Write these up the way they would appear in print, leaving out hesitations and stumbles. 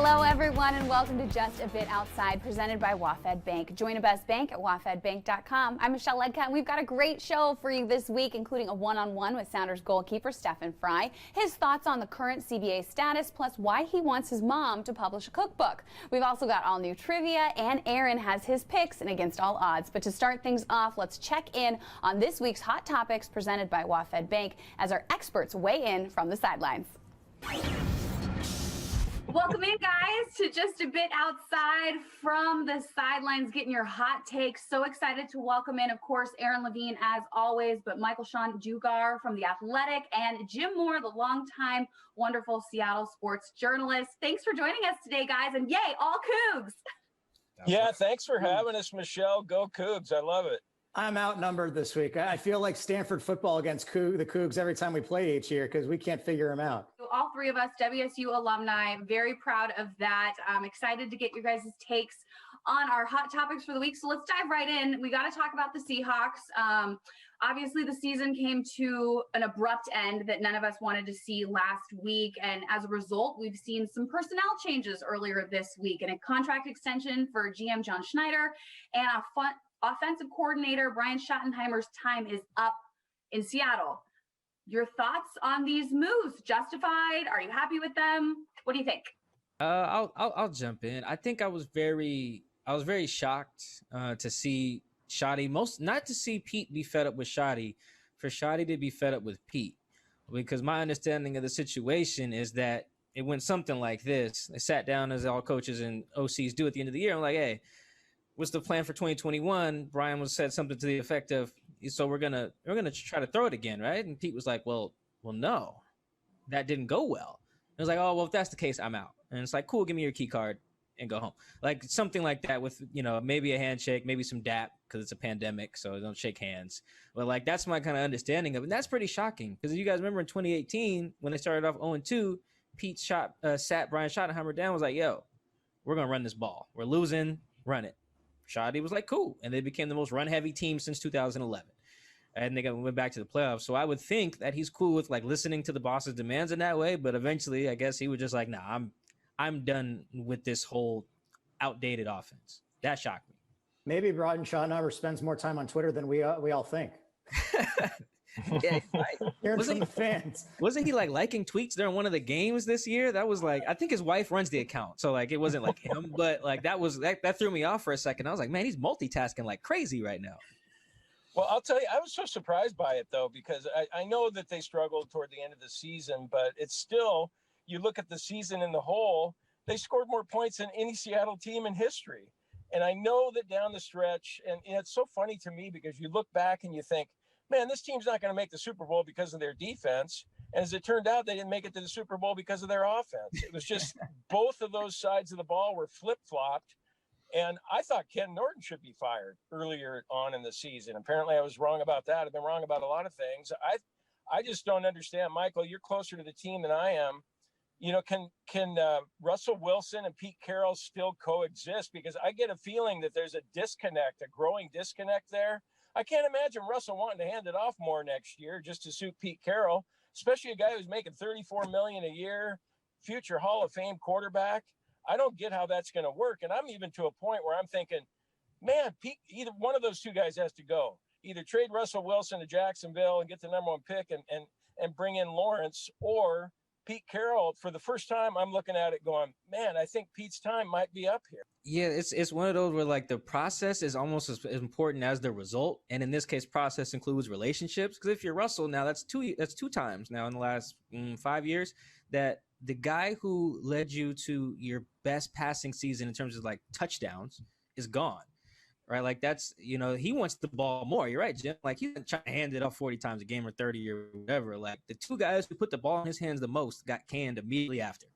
Hello, everyone, and welcome to Just a Bit Outside, presented by WaFd Bank. Join a best bank at wafdbank.com. I'm Michelle Ludtka, and we've got a great show for you this week, including a one-on-one with Sounders goalkeeper Stefan Frei, his thoughts on the current CBA status, plus why he wants his mom to publish a cookbook. We've also got all new trivia, and Aaron has his picks and against all odds. But to start things off, let's check in on this week's hot topics presented by WaFd Bank as our experts weigh in from the sidelines. Welcome in, guys, to Just a Bit Outside from the sidelines, getting your hot takes. So excited to welcome in, of course, Aaron Levine, as always, but Michael-Shawn Dugar from The Athletic and Jim Moore, the longtime wonderful Seattle sports journalist. Thanks for joining us today, guys, and yay, all Cougs. Yeah, thanks for having us, Michelle. Go Cougs. I love it. I'm outnumbered this week. I feel like Stanford football against the Cougs every time we play each year because we can't figure them out. All three of us, WSU alumni, very proud of that. I'm excited to get your guys' takes on our hot topics for the week. So let's dive right in. We got to talk about the Seahawks. Obviously, the season came to an abrupt end that none of us wanted to see last week. And as a result, we've seen some personnel changes earlier this week and a contract extension for GM John Schneider and offensive coordinator Brian Schottenheimer's time is up in Seattle. Your thoughts on these moves? Justified? Are you happy with them? What do you think? I'll jump in. I think I was very shocked to see Shotty, not to see Pete be fed up with Shotty, for Shotty to be fed up with Pete, because my understanding of the situation is that it went something like this. They sat down, as all coaches and OCs do at the end of the year. I'm like, hey, what's the plan for 2021? Brian said something to the effect of, so we're gonna try to throw it again, right? And Pete was like, well, no, that didn't go well. It was like, oh, well, if that's the case, I'm out. And it's like, cool, give me your key card and go home. Like something like that with, maybe a handshake, maybe some dap because it's a pandemic, so don't shake hands. But like, that's my kind of understanding of it. And that's pretty shocking because if you guys remember in 2018, when they started off 0-2, Pete sat Brian Schottenheimer down, was like, yo, we're going to run this ball. We're losing, run it. Shotty was like, cool. And they became the most run-heavy team since 2011. And they went back to the playoffs. So I would think that he's cool with like listening to the boss's demands in that way. But eventually, I guess he was just like, nah, I'm done with this whole outdated offense. That shocked me. Maybe Brian Schottenheimer spends more time on Twitter than we all think. Yeah, hearing from the fans. Wasn't he like liking tweets during one of the games this year? That was like, I think his wife runs the account, so like it wasn't like him, but like that threw me off for a second. I was like, man, he's multitasking like crazy right now. Well, I'll tell you, I was so surprised by it though, because I know that they struggled toward the end of the season, but it's still, you look at the season in the whole, they scored more points than any Seattle team in history. And I know that down the stretch, and it's so funny to me because you look back and you think, man, this team's not going to make the Super Bowl because of their defense. And as it turned out, they didn't make it to the Super Bowl because of their offense. It was just both of those sides of the ball were flip-flopped. And I thought Ken Norton should be fired earlier on in the season. Apparently, I was wrong about that. I've been wrong about a lot of things. I just don't understand. Michael, you're closer to the team than I am. Can Russell Wilson and Pete Carroll still coexist? Because I get a feeling that there's a disconnect, a growing disconnect there. I can't imagine Russell wanting to hand it off more next year just to suit Pete Carroll, especially a guy who's making $34 million a year, future Hall of Fame quarterback. I don't get how that's going to work. And I'm even to a point where I'm thinking, man, Pete, either one of those two guys has to go. Either trade Russell Wilson to Jacksonville and get the number one pick and bring in Lawrence, or Pete Carroll. For the first time, I'm looking at it going, man, I think Pete's time might be up here. Yeah, it's one of those where like the process is almost as important as the result, and in this case, process includes relationships. Because if you're Russell, now that's two times now in the last 5 years that the guy who led you to your best passing season in terms of like touchdowns is gone, right? Like that's, he wants the ball more. You're right, Jim. Like he's trying to hand it off 40 times a game or 30 or whatever. Like the two guys who put the ball in his hands the most got canned immediately after.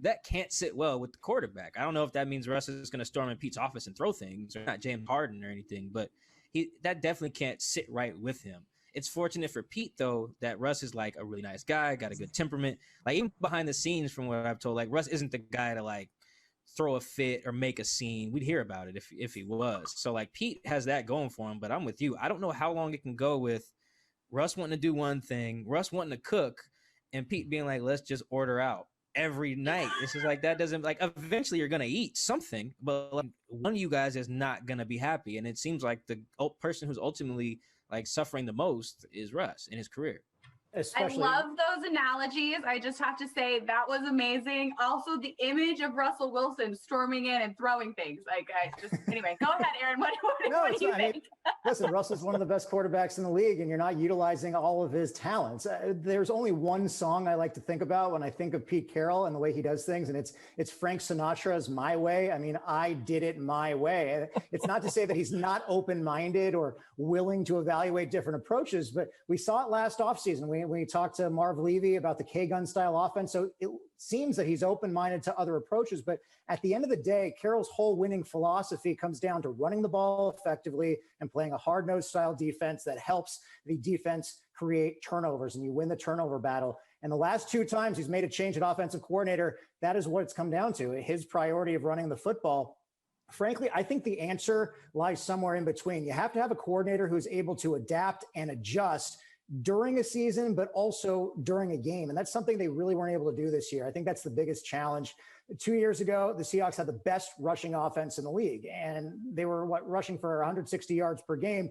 That can't sit well with the quarterback. I don't know if that means Russ is going to storm in Pete's office and throw things, or not James Harden or anything, but that definitely can't sit right with him. It's fortunate for Pete, though, that Russ is like a really nice guy, got a good temperament. Like even behind the scenes, from what I've told, like Russ isn't the guy to like throw a fit or make a scene. We'd hear about it if he was. So like Pete has that going for him, but I'm with you. I don't know how long it can go with Russ wanting to do one thing, Russ wanting to cook, and Pete being like, let's just order out. every night. It's just like that doesn't like eventually you're gonna eat something, but like one of you guys is not gonna be happy. And it seems like the person who's ultimately like suffering the most is Russ in his career. Especially, I love those analogies. I just have to say that was amazing. Also, the image of Russell Wilson storming in and throwing things. Like, anyway, go ahead, Aaron. What do you think? Listen, Russell's one of the best quarterbacks in the league, and you're not utilizing all of his talents. There's only one song I like to think about when I think of Pete Carroll and the way he does things, and it's Frank Sinatra's "My Way." I mean, I did it my way. It's not to say that he's not open-minded or willing to evaluate different approaches, but we saw it last offseason. We talked to Marv Levy about the K-gun style offense. So it seems that he's open-minded to other approaches. But at the end of the day, Carroll's whole winning philosophy comes down to running the ball effectively and playing a hard-nosed style defense that helps the defense create turnovers, and you win the turnover battle. And the last 2 times he's made a change at offensive coordinator, that is what it's come down to, his priority of running the football. Frankly, I think the answer lies somewhere in between. You have to have a coordinator who's able to adapt and adjust during a season, but also during a game. And that's something they really weren't able to do this year. I think that's the biggest challenge. 2 years ago, the Seahawks had the best rushing offense in the league, and they were rushing for 160 yards per game.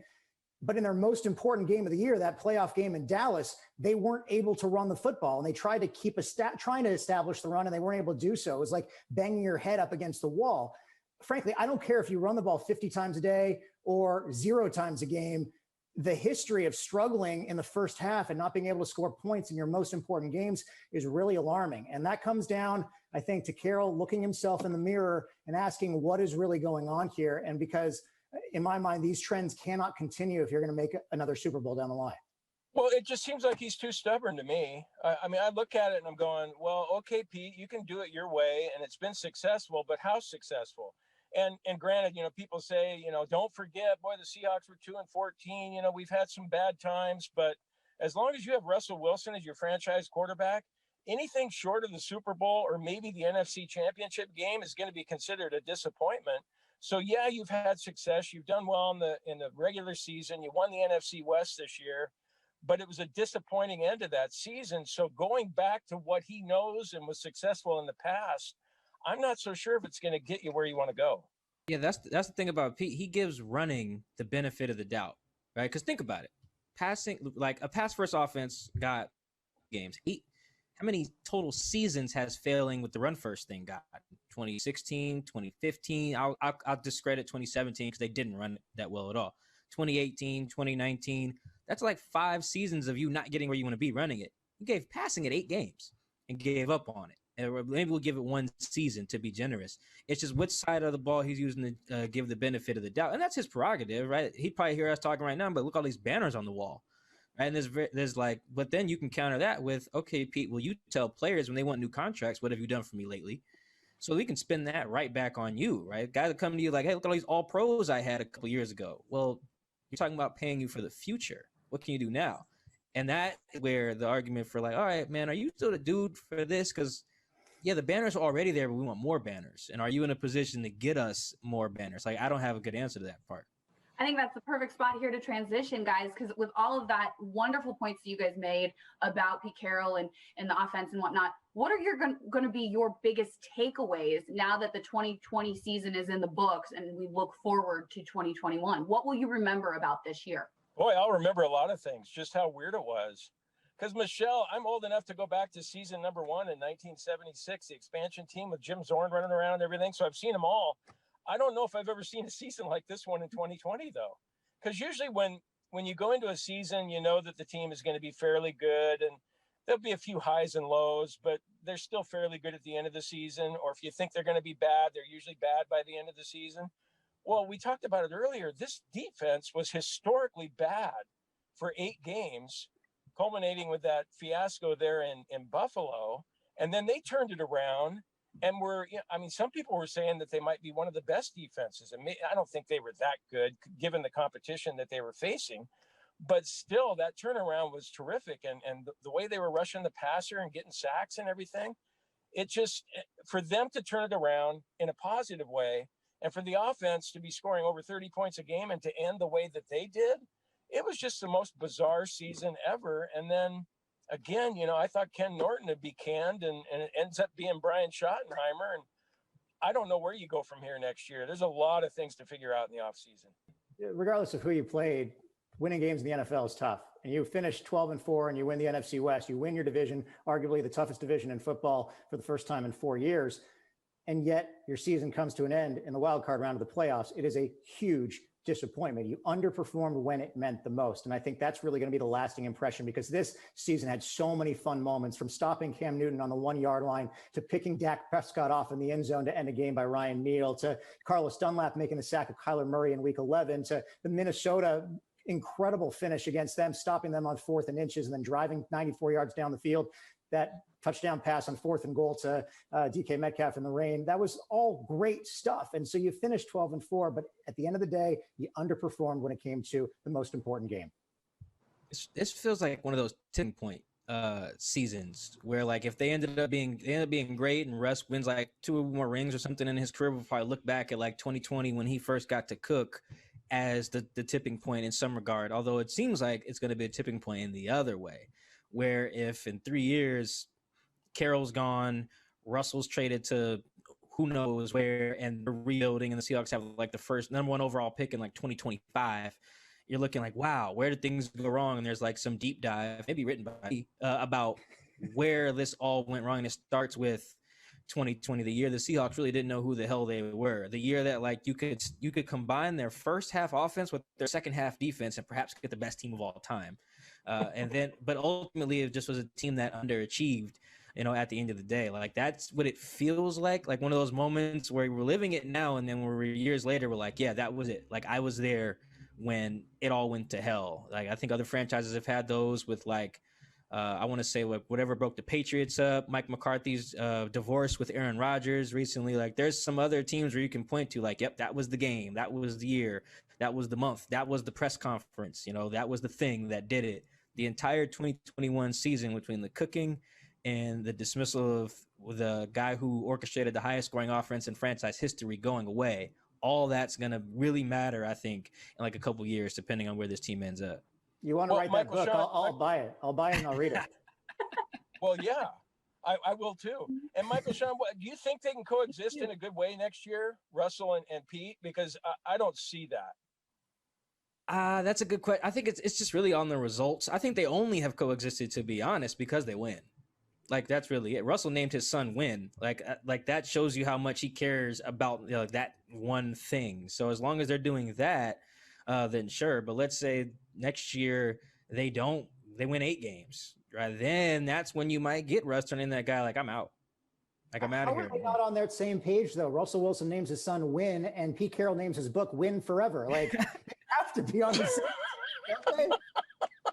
But in their most important game of the year, that playoff game in Dallas, they weren't able to run the football, and they tried to keep trying to establish the run, and they weren't able to do so. It was like banging your head up against the wall. Frankly, I don't care if you run the ball 50 times a day or 0 times a game. The history of struggling in the first half and not being able to score points in your most important games is really alarming. And that comes down, I think, to Carroll looking himself in the mirror and asking what is really going on here. And because in my mind, these trends cannot continue if you're going to make another Super Bowl down the line. Well, it just seems like he's too stubborn to me. I mean, I look at it and I'm going, well, okay, Pete, you can do it your way, and it's been successful, but how successful? And granted, people say, don't forget, boy, the Seahawks were 2-14. We've had some bad times, but as long as you have Russell Wilson as your franchise quarterback, anything short of the Super Bowl or maybe the NFC Championship game is going to be considered a disappointment. So yeah, you've had success. You've done well in the regular season. You won the NFC West this year, but it was a disappointing end to that season. So going back to what he knows and was successful in the past, I'm not so sure if it's going to get you where you want to go. Yeah, that's the thing about Pete. He gives running the benefit of the doubt, right? Because think about it. Passing, like a pass-first offense got games. How many total seasons has failing with the run-first thing got? 2016, 2015. I'll discredit 2017 because they didn't run that well at all. 2018, 2019. That's like 5 seasons of you not getting where you want to be running it. You gave passing it 8 games and gave up on it. And maybe we'll give it 1 season to be generous. It's just which side of the ball he's using to give the benefit of the doubt. And that's his prerogative, right? He'd probably hear us talking right now, but look all these banners on the wall. Right? And there's like, but then you can counter that with, okay, Pete, will you tell players when they want new contracts, what have you done for me lately? So we can spin that right back on you, right? Guys that come to you like, hey, look at all these all pros I had a couple years ago. Well, you're talking about paying you for the future. What can you do now? And that's where the argument for like, all right, man, are you still the dude for this? Because yeah, the banners are already there, but we want more banners. And are you in a position to get us more banners? Like, I don't have a good answer to that part. I think that's the perfect spot here to transition, guys, because with all of that wonderful points that you guys made about Pete Carroll and the offense and whatnot, what are going to be your biggest takeaways now that the 2020 season is in the books and we look forward to 2021? What will you remember about this year? Boy, I'll remember a lot of things, just how weird it was. Because, Michelle, I'm old enough to go back to season number 1 in 1976, the expansion team with Jim Zorn running around and everything. So I've seen them all. I don't know if I've ever seen a season like this one in 2020, though. Because usually when you go into a season, you know that the team is going to be fairly good and there'll be a few highs and lows, but they're still fairly good at the end of the season. Or if you think they're going to be bad, they're usually bad by the end of the season. Well, we talked about it earlier. This defense was historically bad for 8 games, culminating with that fiasco there in Buffalo. And then they turned it around and some people were saying that they might be one of the best defenses. And I don't think they were that good given the competition that they were facing, but still that turnaround was terrific. And the way they were rushing the passer and getting sacks and everything, it just, for them to turn it around in a positive way and for the offense to be scoring over 30 points a game and to end the way that they did, it was just the most bizarre season ever. And then again, I thought Ken Norton would be canned, and it ends up being Brian Schottenheimer. And I don't know where you go from here next year. There's a lot of things to figure out in the offseason. Regardless of who you played, winning games in the NFL is tough. And you finish 12-4 and you win the NFC West. You win your division, arguably the toughest division in football for the first time in 4 years. And yet your season comes to an end in the wild card round of the playoffs. It is a huge disappointment. You underperformed when it meant the most. And I think that's really going to be the lasting impression, because this season had so many fun moments, from stopping Cam Newton on the 1-yard line to picking Dak Prescott off in the end zone to end a game by Ryan Neal, to Carlos Dunlap making the sack of Kyler Murray in week 11, to the Minnesota incredible finish against them, stopping them on 4th and inches and then driving 94 yards down the field. That touchdown pass on 4th and goal to DK Metcalf in the rain. That was all great stuff. And so you finished 12-4, but at the end of the day, you underperformed when it came to the most important game. This feels like one of those tipping point seasons where, like, if they ended up being great and Russ wins like 2 more rings or something in his career, we'll probably look back at like 2020 when he first got to Cook as the tipping point in some regard. Although it seems like it's going to be a tipping point in the other way, where if in 3 years Carroll's gone, Russell's traded to who knows where, and they're rebuilding, and the Seahawks have like the first number 1 overall pick in like 2025, you're looking like, wow, where did things go wrong? And there's like some deep dive, maybe written by me, about where this all went wrong. And it starts with 2020, the year the Seahawks really didn't know who the hell they were. The year that, like, you could combine their first half offense with their second half defense and perhaps get the best team of all time. But ultimately it just was a team that underachieved, at the end of the day. Like, that's what it feels like one of those moments where we're living it now, and then we're years later, we're like, yeah, that was it. Like, I was there when it all went to hell. Like, I think other franchises have had those with, like, I want to say, like, whatever broke the Patriots up, Mike McCarthy's divorce with Aaron Rodgers recently. Like, there's some other teams where you can point to, like, yep, that was the game, that was the year, that was the month, that was the press conference, that was the thing that did it. The entire 2021 season, between the cooking and the dismissal of the guy who orchestrated the highest scoring offense in franchise history going away, all that's going to really matter, I think, in like a couple years, depending on where this team ends up. You want to write that book? I'll buy it. I'll buy it and I'll read it. Well, yeah, I will too. And Michael-Shawn, do you think they can coexist in a good way next year, Russell and Pete? Because I don't see that. That's a good question. I think it's just really on the results. I think they only have coexisted, to be honest, because they win. Like, that's really it. Russell named his son Win. Like that shows you how much he cares about that one thing. So as long as they're doing that, then sure. But let's say next year they win 8 games, right? Then that's when you might get Russ turning that guy like, I'm out. Like, I'm out of here. How are they not on that same page, though? Russell Wilson names his son Win, and Pete Carroll names his book Win Forever. Like, they have to be on the same.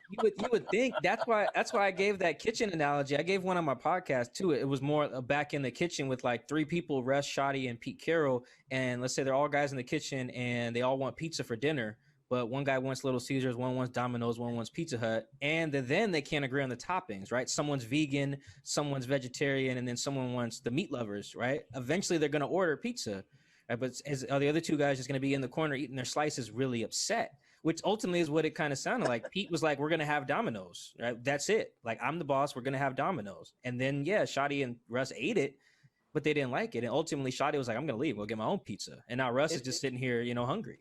You would think that's why I gave that kitchen analogy. I gave one on my podcast too. It was more back in the kitchen with like 3 people, Russ, Shoddy, and Pete Carroll. And let's say they're all guys in the kitchen and they all want pizza for dinner, but one guy wants Little Caesars, one wants Domino's, one wants Pizza Hut, and then they can't agree on the toppings, right? Someone's vegan, someone's vegetarian, and then someone wants the meat lovers, right? Eventually they're going to order pizza, right? But are the other 2 guys just going to be in the corner eating their slices, really upset? Which ultimately is what it kind of sounded like. Pete was like, we're going to have Domino's, right? That's it. Like, I'm the boss. We're going to have Domino's. And then, yeah, Shoddy and Russ ate it, but they didn't like it. And ultimately, Shoddy was like, I'm going to leave. We'll get my own pizza. And now Russ is just sitting here, hungry.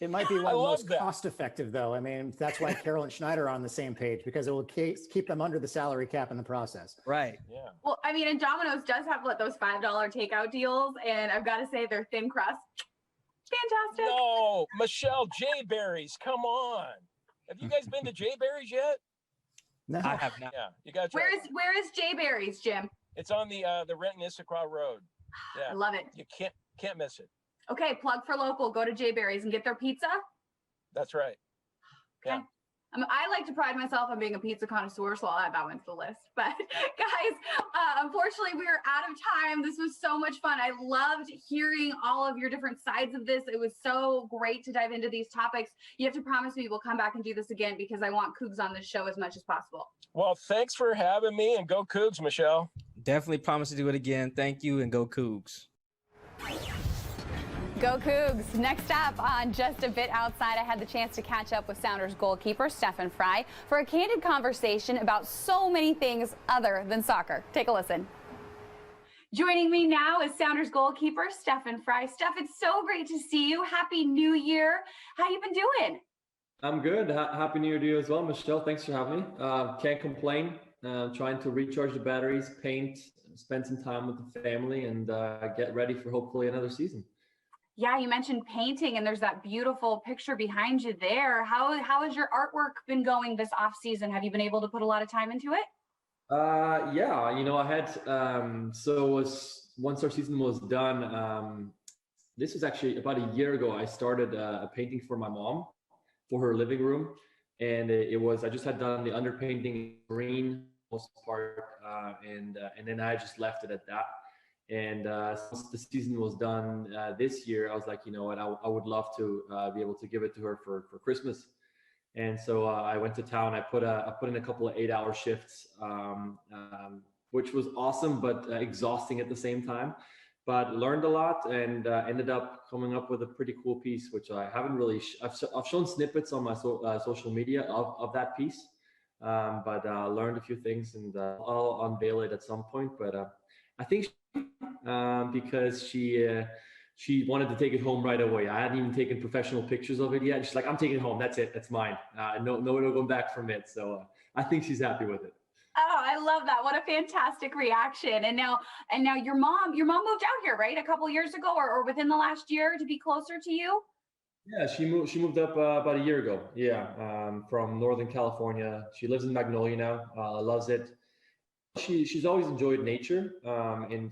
It might be one of the most cost-effective, though. I mean, that's why Carroll and Schneider are on the same page, because it will keep them under the salary cap in the process. Right. Yeah. Well, I mean, and Domino's does have those $5 takeout deals, and I've got to say their thin crust, fantastic. No, Michelle, Jay Berry's, come on. Have you guys been to Jay Berry's yet? No, I have not. Yeah, you got to try. Where is Jay Berry's, Jim? It's on the Renton-Issaquah Road. Yeah, I love it. You can't miss it. Okay, plug for local. Go to Jay Berry's and get their pizza. That's right. Okay. Yeah. I like to pride myself on being a pizza connoisseur, so I'll add that one to the list. But guys, unfortunately, we are out of time. This was so much fun. I loved hearing all of your different sides of this. It was so great to dive into these topics. You have to promise me we'll come back and do this again, because I want Cougs on this show as much as possible. Well, thanks for having me, and go Cougs, Michelle. Definitely promise to do it again. Thank you, and go Cougs. Go Cougs. Next up on Just a Bit Outside, I had the chance to catch up with Sounders goalkeeper Stefan Frei for a candid conversation about so many things other than soccer. Take a listen. Joining me now is Sounders goalkeeper Stefan Frei. Steph, it's so great to see you. Happy New Year. How you been doing? I'm good. Happy New Year to you as well, Michelle. Thanks for having me. Can't complain. Trying to recharge the batteries, paint, spend some time with the family, and get ready for hopefully another season. Yeah, you mentioned painting, and there's that beautiful picture behind you there. How has your artwork been going this off season? Have you been able to put a lot of time into it? Yeah, you know, I had once our season was done. This was actually about a year ago. I started a painting for my mom for her living room, and I just had done the underpainting green most part, and then I just left it at that. And since the season was done this year, I was like, you know what, I would love to be able to give it to her for Christmas. And so I went to town. I put in a couple of 8-hour shifts, which was awesome, but exhausting at the same time. But learned a lot, and ended up coming up with a pretty cool piece, which I haven't really. I've shown snippets on my social media of that piece, but learned a few things, and I'll unveil it at some point. But I think because she wanted to take it home right away. I hadn't even taken professional pictures of it yet. She's like, "I'm taking it home. That's it. That's mine. No going back from it." So I think she's happy with it. Oh, I love that. What a fantastic reaction. And now your mom moved out here, right? A couple years ago or within the last year to be closer to you? Yeah, she moved up about a year ago. Yeah, from Northern California. She lives in Magnolia now. Loves it. She's always enjoyed nature, and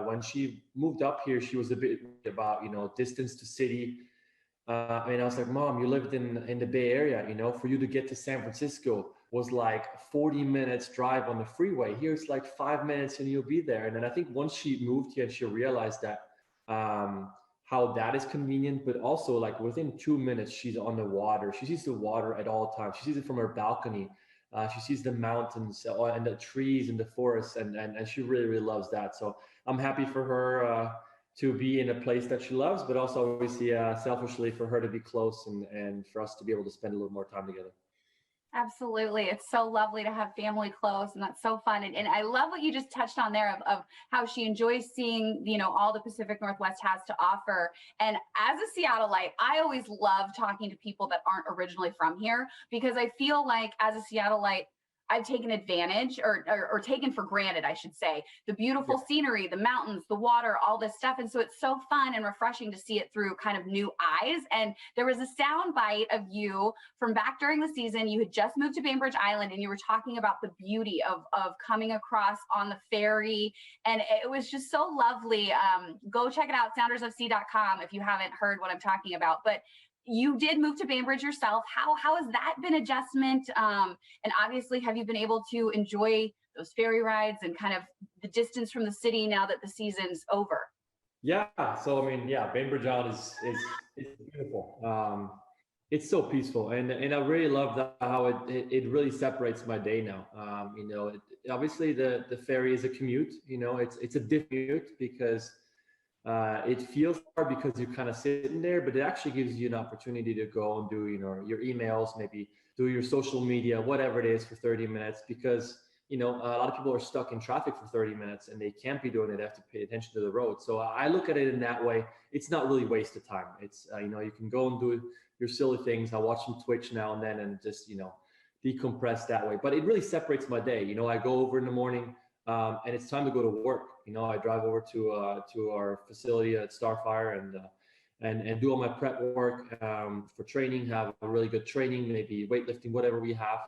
when she moved up here, she was a bit about, you know, distance to city. And I was like, Mom, you lived in the Bay Area, you know, for you to get to San Francisco was like 40 minutes drive on the freeway. Here it's like 5 minutes and you'll be there. And then I think once she moved here, she realized that how that is convenient, but also like within 2 minutes, she's on the water. She sees the water at all times. She sees it from her balcony. She sees the mountains and the trees and the forests, and she really, really loves that. So I'm happy for her to be in a place that she loves, but also obviously selfishly for her to be close and for us to be able to spend a little more time together. Absolutely. It's so lovely to have family close, and that's so fun. And I love what you just touched on there of how she enjoys seeing, you know, all the Pacific Northwest has to offer. And as a Seattleite, I always love talking to people that aren't originally from here, because I feel like as a Seattleite, I've taken advantage or taken for granted, I should say, the beautiful scenery, the mountains, the water, all this stuff. And so it's so fun and refreshing to see it through kind of new eyes. And there was a sound bite of you from back during the season. You had just moved to Bainbridge Island, and you were talking about the beauty of coming across on the ferry. And it was just so lovely. Go check it out, soundersofc.com, if you haven't heard what I'm talking about. But you did move to Bainbridge yourself. How has that been adjustment? And obviously, have you been able to enjoy those ferry rides and kind of the distance from the city now that the season's over? Yeah. So I mean, yeah, Bainbridge Island is beautiful. It's so peaceful, and I really love that how it really separates my day now. You know, obviously the ferry is a commute. You know, it's a different commute because it feels hard because you're kind of sitting there, but it actually gives you an opportunity to go and do, you know, your emails, maybe do your social media, whatever it is, for 30 minutes, because, you know, a lot of people are stuck in traffic for 30 minutes and they can't be doing it. They have to pay attention to the road. So I look at it in that way. It's not really wasted time. It's, you know, you can go and do your silly things. I watch some Twitch now and then and just, you know, decompress that way. But it really separates my day. You know, I go over in the morning, and it's time to go to work. You know, I drive over to our facility at Starfire and do all my prep work for training, have a really good training, maybe weightlifting, whatever we have,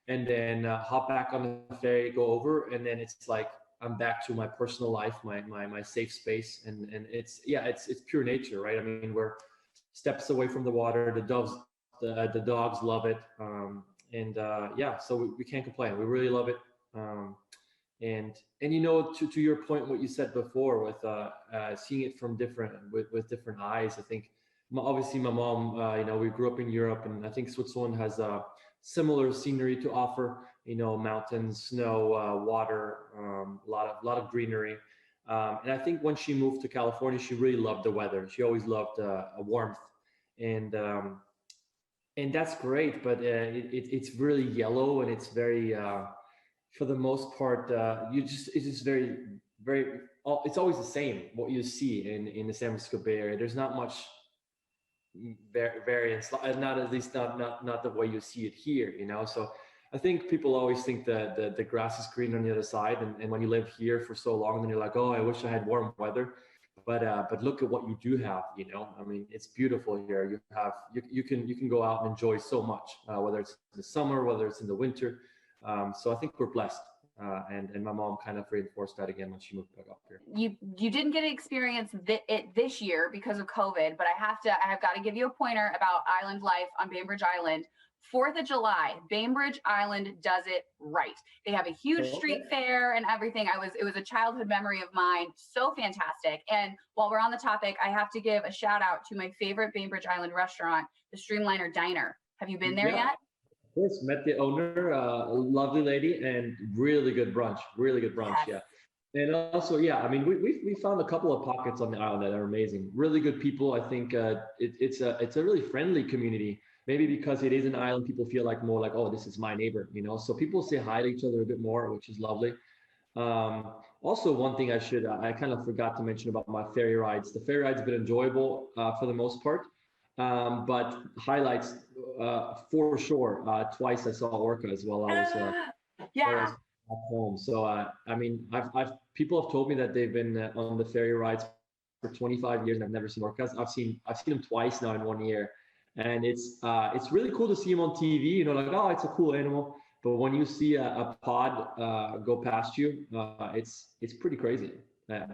and then hop back on the ferry, go over, and then it's like I'm back to my personal life, my safe space, and it's pure nature, right? I mean, we're steps away from the water. The dogs love it, so we can't complain. We really love it. And you know, to your point, what you said before with seeing it from with different eyes, I think obviously my mom, you know, we grew up in Europe, and I think Switzerland has a similar scenery to offer. You know, mountains, snow, water, a lot of greenery. And I think when she moved to California, she really loved the weather. She always loved warmth, and that's great. But it's really yellow, and it's very, for the most part, it's just very, very. It's always the same what you see in the San Francisco Bay Area. There's not much variance, not at least not the way you see it here, you know. So I think people always think that the grass is green on the other side, and when you live here for so long, then you're like, oh, I wish I had warm weather. But look at what you do have, you know. I mean, it's beautiful here. You can go out and enjoy so much, whether it's in the summer, whether it's in the winter. So I think we're blessed. And my mom kind of reinforced that again when she moved back up here. You didn't get to experience it this year because of COVID, but I have got to give you a pointer about island life on Bainbridge Island. 4th of July, Bainbridge Island does it right. They have a huge street fair and everything. It was a childhood memory of mine. So fantastic. And while we're on the topic, I have to give a shout out to my favorite Bainbridge Island restaurant, the Streamliner Diner. Have you been there yet? Of course, met the owner, a lovely lady, and really good brunch. Yes. Yeah. And also, yeah, I mean, we found a couple of pockets on the island that are amazing. Really good people. I think it's a really friendly community. Maybe because it is an island, people feel like more like, oh, this is my neighbor, you know. So people say hi to each other a bit more, which is lovely. Also, one thing I kind of forgot to mention about my ferry rides. The ferry rides have been enjoyable for the most part. But highlights for sure. Twice I saw orca as well. I was at home. So I mean, I've people have told me that they've been on the ferry rides for 25 years and I've never seen orcas. I've seen them twice now in 1 year, and it's really cool to see them on TV. You know, like, oh, it's a cool animal. But when you see a pod go past you, it's pretty crazy.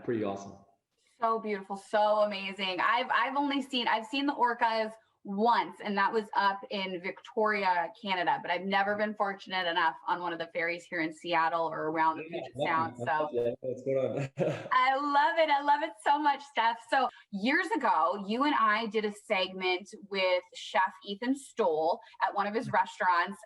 Pretty awesome. So beautiful, so amazing. I've seen the orcas once, and that was up in Victoria, Canada, but I've never been fortunate enough on one of the ferries here in Seattle or around the Puget Sound. So what's going on? I love it so much, Steph. So years ago, you and I did a segment with Chef Ethan Stoll at one of his restaurants.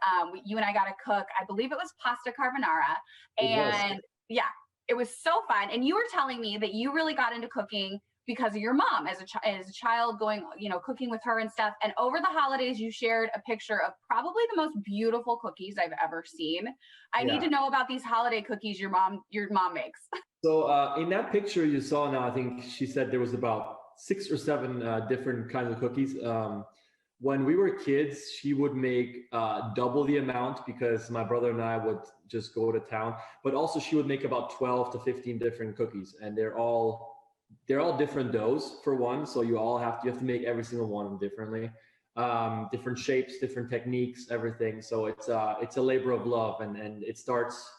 You and I got to cook, I believe it was pasta carbonara, and yeah. It was so fun. And you were telling me that you really got into cooking because of your mom as a child, going, you know, cooking with her and stuff. And over the holidays, you shared a picture of probably the most beautiful cookies I've ever seen. I need to know about these holiday cookies your mom makes. So in that picture you saw now, I think she said there was about 6 or 7 different kinds of cookies. When we were kids, she would make double the amount because my brother and I would just go to town. But also she would make about 12 to 15 different cookies, and they're all different doughs for one. So you have to make every single one differently, different shapes, different techniques, everything. So it's a labor of love, and it starts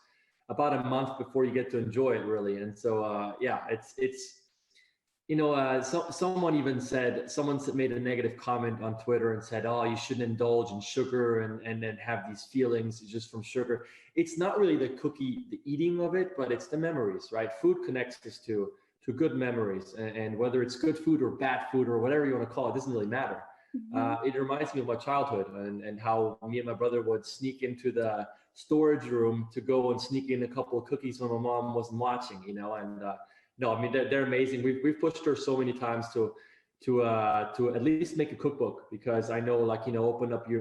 about a month before you get to enjoy it really. And so it's. You know, someone made a negative comment on Twitter and said, oh, you shouldn't indulge in sugar and then have these feelings just from sugar. It's not really the eating of it, but it's the memories, right? Food connects us to good memories, and whether it's good food or bad food or whatever you want to call it, doesn't really matter. Mm-hmm. It reminds me of my childhood and how me and my brother would sneak into the storage room to go and sneak in a couple of cookies when my mom wasn't watching, you know, and no, I mean, they're amazing. We've pushed her so many times to at least make a cookbook, because I know, like, you know,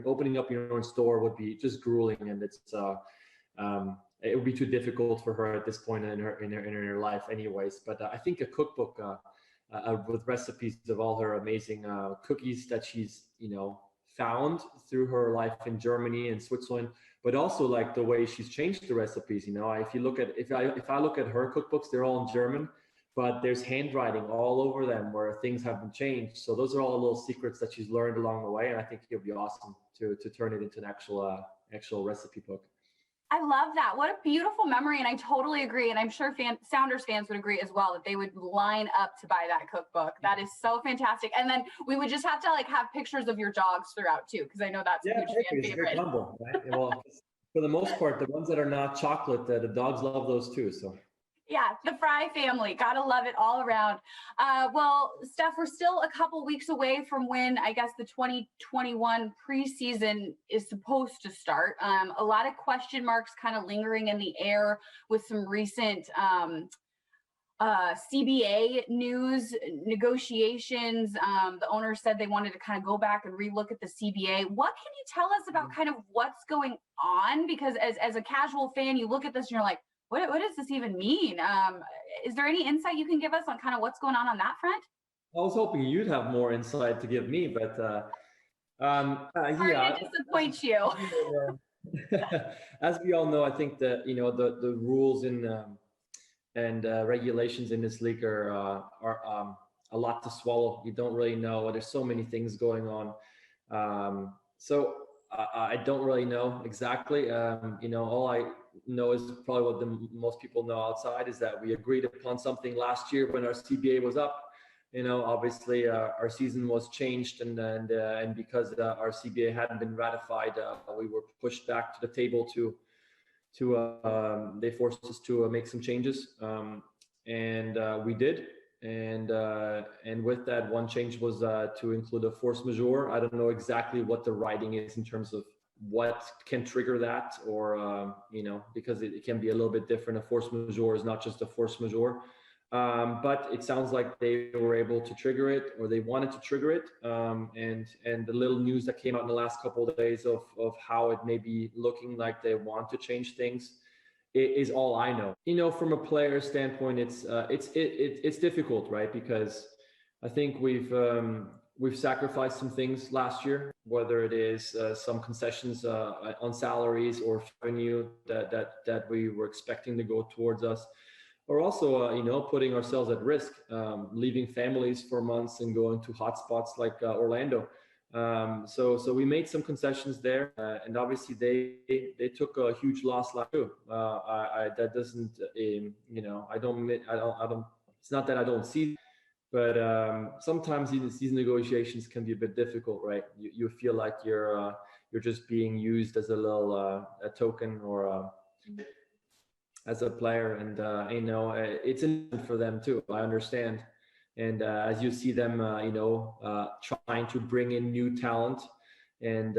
opening up your own store would be just grueling, and it would be too difficult for her at this point in her life anyways. But I think a cookbook with recipes of all her amazing cookies that she's, you know, found through her life in Germany and Switzerland, but also like the way she's changed the recipes. You know, if I look at her cookbooks, they're all in German, but there's handwriting all over them where things have been changed. So those are all little secrets that she's learned along the way, and I think it would be awesome to turn it into an actual recipe book. I love that. What a beautiful memory. And I totally agree. And I'm sure Sounders fans would agree as well, that they would line up to buy that cookbook. That is so fantastic. And then we would just have to have pictures of your dogs throughout too, because I know that's a huge fan favorite. Humble, right? Well, for the most part, the ones that are not chocolate, the dogs love those too. So. Yeah, the Frei family. Gotta love it all around. Well, Steph, we're still a couple weeks away from when I guess the 2021 preseason is supposed to start. A lot of question marks kind of lingering in the air with some recent CBA news negotiations. The owner said they wanted to kind of go back and relook at the CBA. What can you tell us about kind of what's going on? Because as a casual fan, you look at this and you're like, what does this even mean? Is there any insight you can give us on kind of what's going on that front? I was hoping you'd have more insight to give me, but Sorry to disappoint you. As we all know, I think that the rules and regulations in this league are a lot to swallow. You don't really know. There's so many things going on. So I don't really know exactly. All I know is probably what the most people know outside is that we agreed upon something last year when our CBA was up. Obviously our season was changed, and because our CBA hadn't been ratified, we were pushed back to the table they forced us to make some changes, and we did. And with that, one change was to include a force majeure. I don't know exactly what the writing is in terms of what can trigger that, or because it can be a little bit different. A force majeure is not just a force majeure. But it sounds like they were able to trigger it, or they wanted to trigger it. And the little news that came out in the last couple of days of how it may be looking like they want to change things is all I know. From a player standpoint, it's difficult, right? Because I think we've sacrificed some things last year, whether it is some concessions on salaries or revenue that we were expecting to go towards us. Or also, putting ourselves at risk, leaving families for months and going to hotspots like Orlando. So we made some concessions there, and obviously they took a huge loss last year. That doesn't, I don't. It's not that I don't see, but sometimes these negotiations can be a bit difficult, right? You feel like you're just being used as a little a token or as a player, and it's important for them too. I understand, and as you see them, trying to bring in new talent and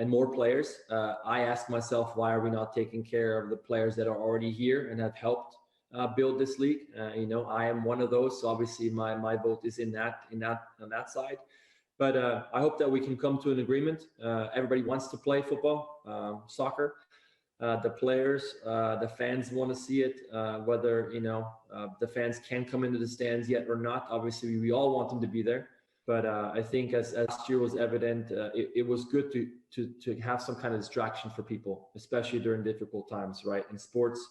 more players, I ask myself, why are we not taking care of the players that are already here and have helped build this league? I am one of those, so obviously my vote is on that side. But I hope that we can come to an agreement. Everybody wants to play football, soccer. The players, the fans want to see it, whether the fans can come into the stands yet or not. Obviously, we all want them to be there, but I think as last year was evident, it was good to have some kind of distraction for people, especially during difficult times, right? And sports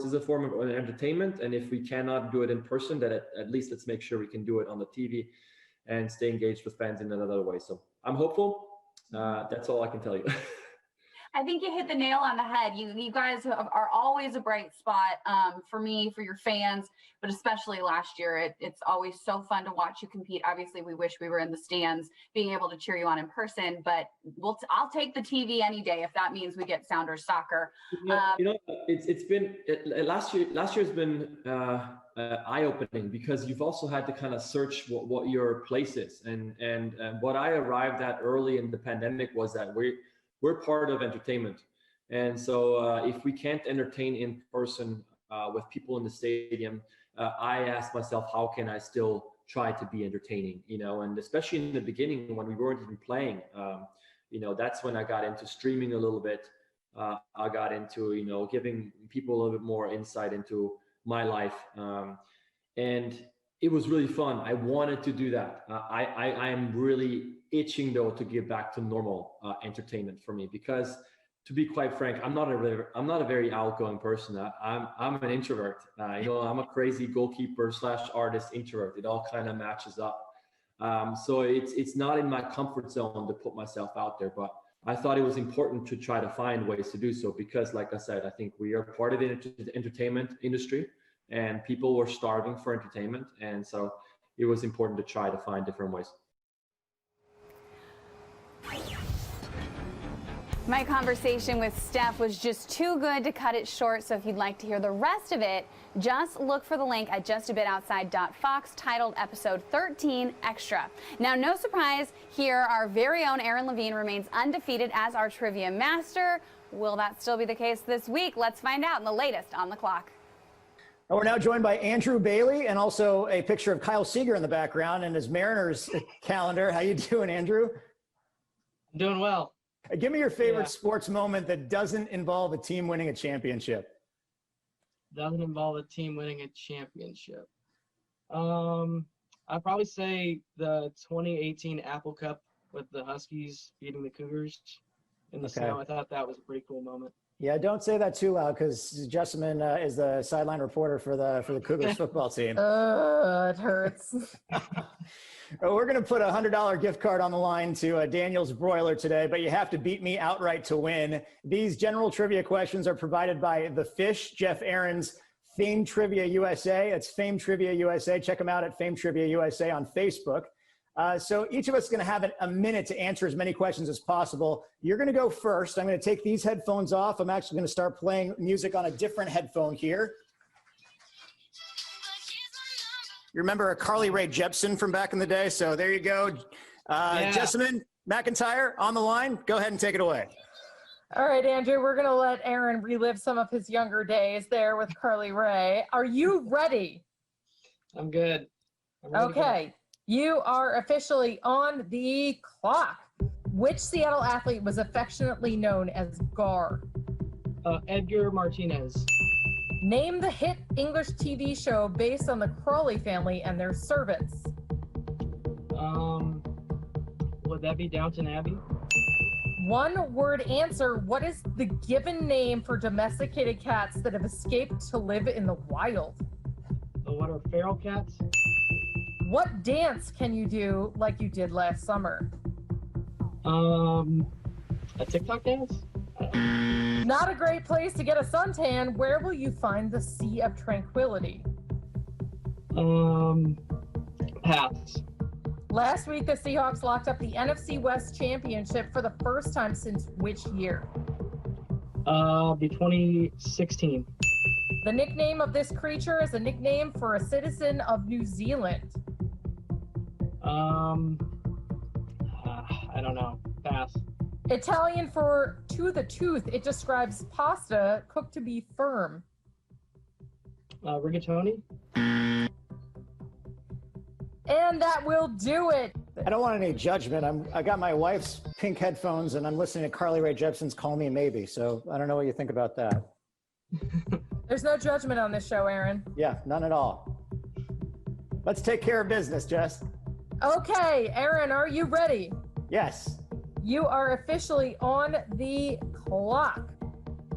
is a form of entertainment, and if we cannot do it in person, then at least let's make sure we can do it on the TV and stay engaged with fans in another way. So I'm hopeful. That's all I can tell you. I think you hit the nail on the head. You guys are always a bright spot for me, for your fans, but especially last year. It's always so fun to watch you compete. Obviously, we wish we were in the stands, being able to cheer you on in person, but I'll take the TV any day if that means we get Sounders soccer. It's been last year's been eye-opening, because you've also had to kind of search what your place is, and what I arrived at early in the pandemic was that we're part of entertainment. And so if we can't entertain in person with people in the stadium, I asked myself, how can I still try to be entertaining? And especially in the beginning when we weren't even playing, that's when I got into streaming a little bit. I got into, giving people a little bit more insight into my life. And it was really fun. I wanted to do that. I am really itching though to get back to normal entertainment for me, because to be quite frank, I'm not a very outgoing person. I'm an introvert. I'm a crazy goalkeeper / artist introvert. It all kind of matches up. So it's not in my comfort zone to put myself out there, but I thought it was important to try to find ways to do so, because like I said, I think we are part of the entertainment industry, and people were starving for entertainment. And so it was important to try to find different ways. My conversation with Steph was just too good to cut it short, so if you'd like to hear the rest of it, just look for the link at justabitoutside.fox titled Episode 13 Extra. Now, no surprise, here our very own Aaron Levine remains undefeated as our trivia master. Will that still be the case this week? Let's find out in the latest On the Clock. We're now joined by Andrew Bailey and also a picture of Kyle Seager in the background and his Mariners calendar. How you doing, Andrew? I'm doing well. Give me your favorite sports moment that doesn't involve a team winning a championship. Doesn't involve a team winning a championship. I'd probably say the 2018 Apple Cup with the Huskies beating the Cougars in the snow. I thought that was a pretty cool moment. Yeah, don't say that too loud because Jessamine is the sideline reporter for the Cougars football team. It hurts. We're going to put a $100 gift card on the line to Daniel's Broiler today, but you have to beat me outright to win. These general trivia questions are provided by The Fish, Jeff Aaron's Fame Trivia USA. It's Fame Trivia USA. Check them out at Fame Trivia USA on Facebook. So each of us is going to have a minute to answer as many questions as possible. You're going to go first. I'm going to take these headphones off. I'm actually going to start playing music on a different headphone here. You remember Carly Rae Jepsen from back in the day? So there you go. Jessamine McIntyre on the line. Go ahead and take it away. All right, Andrew, we're going to let Aaron relive some of his younger days there with Carly Rae. Are you ready? I'm good. Okay. You are officially on the clock. Which Seattle athlete was affectionately known as Gar? Edgar Martinez. Name the hit English TV show based on the Crawley family and their servants. Would that be Downton Abbey? One word answer. What is the given name for domesticated cats that have escaped to live in the wild? What are feral cats? What dance can you do like you did last summer? A TikTok dance? Not a great place to get a suntan. Where will you find the Sea of Tranquility? Pass. Last week, the Seahawks locked up the NFC West Championship for the first time since which year? The 2016. The nickname of this creature is a nickname for a citizen of New Zealand. I don't know. Pass. Italian for to the tooth. It describes pasta cooked to be firm. Rigatoni. And that will do it. I don't want any judgment. I got my wife's pink headphones and I'm listening to Carly Rae Jepsen's Call Me Maybe. So I don't know what you think about that. There's no judgment on this show, Aaron. Yeah, none at all. Let's take care of business, Jess. Okay, Aaron, are you ready? Yes. You are officially on the clock.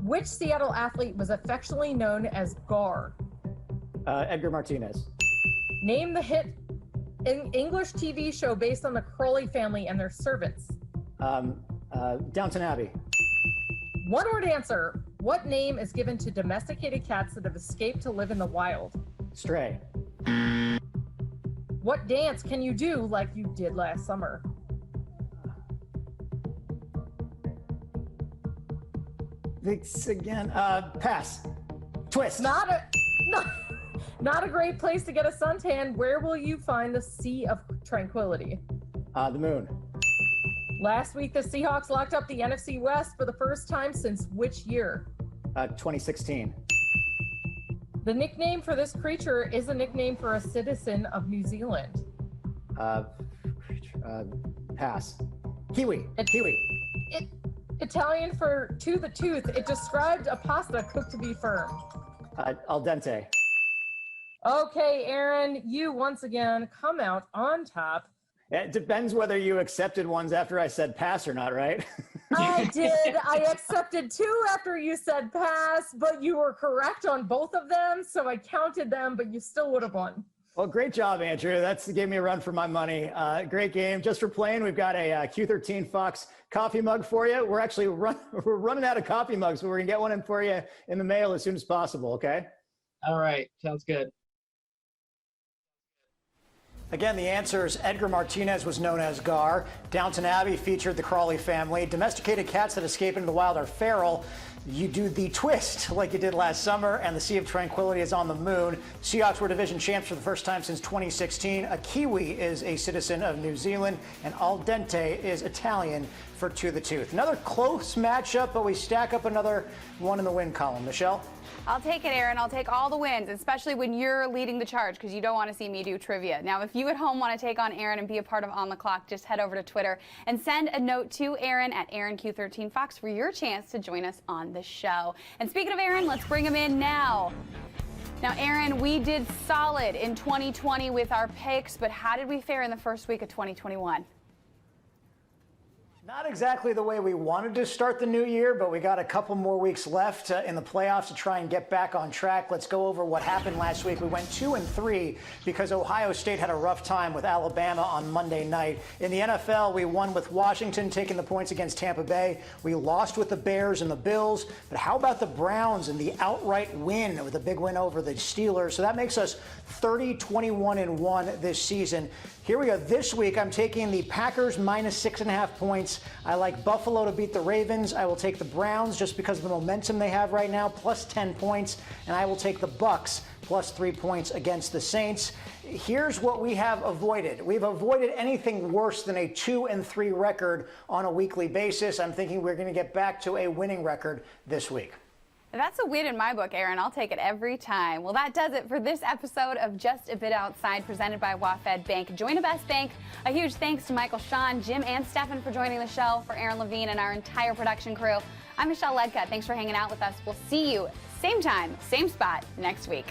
Which Seattle athlete was affectionately known as Gar? Edgar Martinez. Name the hit English TV show based on the Crawley family and their servants. Downton Abbey. One word answer. What name is given to domesticated cats that have escaped to live in the wild? Stray. What dance can you do like you did last summer? Thanks again. Pass. Twist. Not a great place to get a suntan. Where will you find the Sea of Tranquility? The moon. Last week, the Seahawks locked up the NFC West for the first time since which year? 2016. The nickname for this creature is a nickname for a citizen of New Zealand. Pass. Kiwi. Kiwi. Italian for to the tooth. It described a pasta cooked to be firm. Al dente. Okay, Aaron, you once again come out on top. It depends whether you accepted ones after I said pass or not, right? I did. I accepted two after you said pass, but you were correct on both of them, so I counted them, but you still would have won. Well, great job, Andrew. That gave me a run for my money. Great game. Just for playing, we've got a Q13 FOX coffee mug for you. We're actually we're running out of coffee mugs, but we're going to get one in for you in the mail as soon as possible, okay? All right. Sounds good. Again, the answers: Edgar Martinez was known as Gar. Downton Abbey featured the Crawley family. Domesticated cats that escape into the wild are feral. You do the twist like you did last summer, and the Sea of Tranquility is on the moon. Seahawks were division champs for the first time since 2016. A kiwi is a citizen of New Zealand, and al dente is Italian for to the tooth. Another close matchup, but we stack up another one in the win column. Michelle? I'll take it, Aaron. I'll take all the wins, especially when you're leading the charge, because you don't want to see me do trivia. Now, if you at home want to take on Aaron and be a part of On the Clock, just head over to Twitter and send a note to Aaron at Q13 FOX for your chance to join us on the show. And speaking of Aaron, let's bring him in now. Now, Aaron, we did solid in 2020 with our picks, but how did we fare in the first week of 2021? Not exactly the way we wanted to start the new year, but we got a couple more weeks left in the playoffs to try and get back on track. Let's go over what happened last week. We went 2-3 because Ohio State had a rough time with Alabama on Monday night. In the NFL, we won with Washington taking the points against Tampa Bay. We lost with the Bears and the Bills. But how about the Browns and the outright win with a big win over the Steelers? So that makes us 30-21-1 this season. Here we go. This week, I'm taking the Packers -6.5 points. I like Buffalo to beat the Ravens. I will take the Browns just because of the momentum they have right now, +10 points. And I will take the Bucks +3 points against the Saints. Here's what we have avoided. We've avoided anything worse than a 2-3 record on a weekly basis. I'm thinking we're going to get back to a winning record this week. That's a win in my book, Aaron. I'll take it every time. Well, that does it for this episode of Just a Bit Outside, presented by WaFd Bank. Join a best bank. A huge thanks to Michael-Shawn, Jim, and Stefan for joining the show. For Aaron, Levine, and our entire production crew, I'm Michelle Ludtka. Thanks for hanging out with us. We'll see you same time, same spot next week.